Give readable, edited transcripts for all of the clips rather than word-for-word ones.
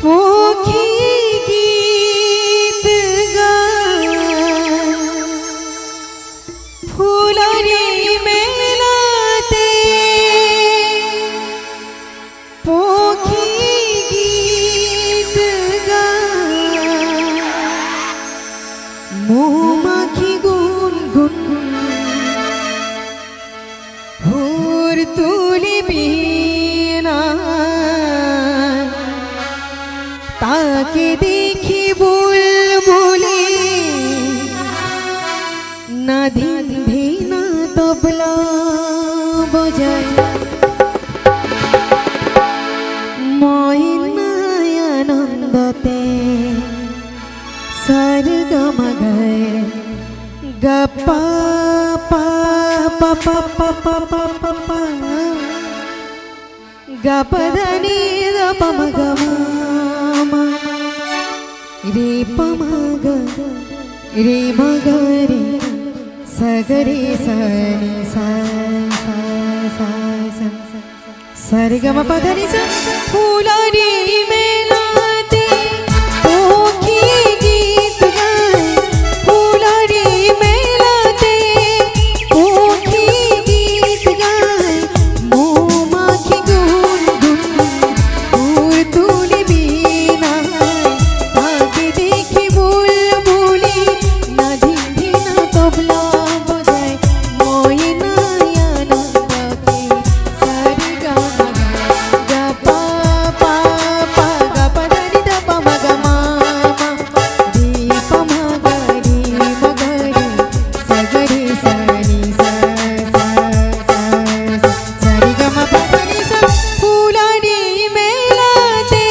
पोखी गीत गाय फुलरी मेलाते पोखी गीत गाय मोमाखी गुनगुन हुर तुली बीना ताके देखी बुलबुली ना धिन धिना तबला बजाय मयनाय आनंदते सरगम गए गप्पा पा पा पा पा पा पा पा पा गपधनी गपमगमा रे पमग रे मगरे सगरे सनि सा सा सा सरगम पधनि सा फुलरी मेलाते पोखी गीत गाय फुलरी मेलाते पोखी गीत गाय मोमाखी गुनगुन हुर तुली बीना ताके देखी बुलबुली ना धिन धिना तबला बजाय मयनाय आनंदते सरगम गा पा पा पा गा पा धनि ध प म ग मा रे प म ग रे म ग रे सगरे सनि सा सा सा सरगम प धनि सा फुलरी मेलाते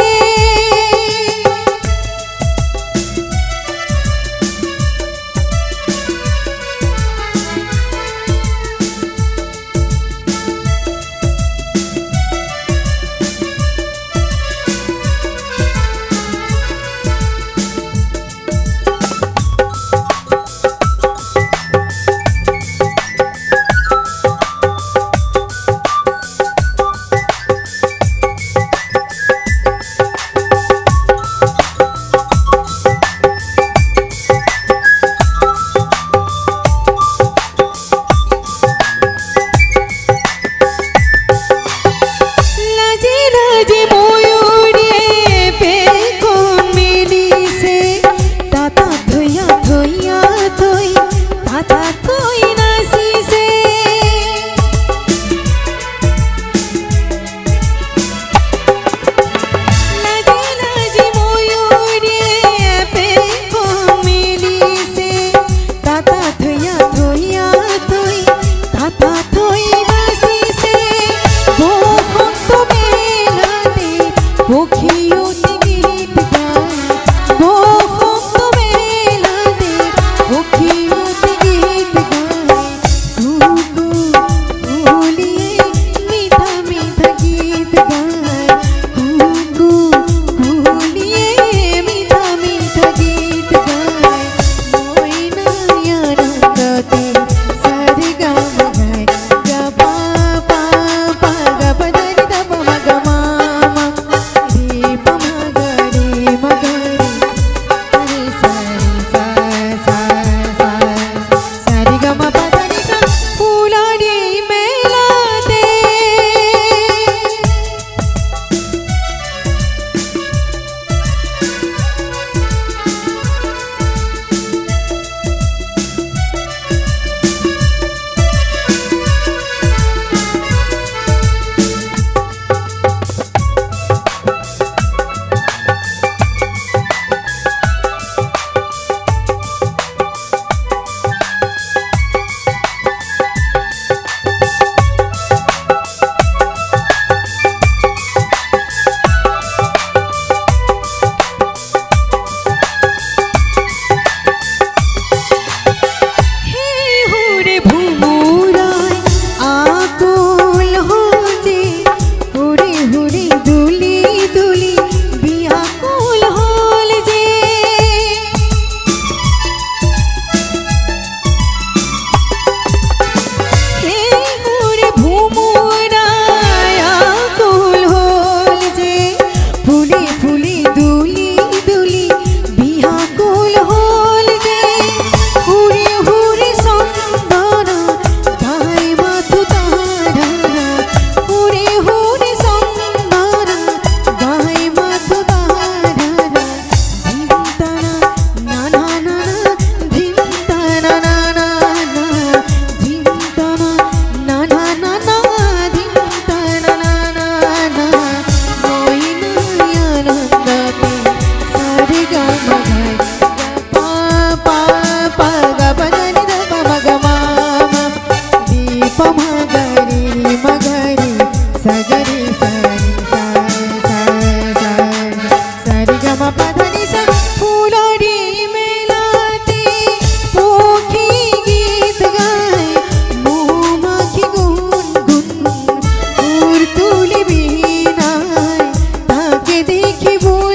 लाजे लाजे मयूरे पेको मिली से ताता थोया थोया थोई ताता थोई नासी से लाजे लाजे मयूरे पेको मिली से ताता थोया थोया थोई ताता थोई नासी से वो तो मेलाते पोखियों गीत गाय वो तो मेलाते पोखियों गीत गाय घूघू घूलिए मीठा मीठा गीत गाय घूघू घूलिए मीठा मीठा गीत गाय मयनाय आनंदते सरगम गाय गा पा पा पा गा पा धनि ध प म ग मा रे দেখি বই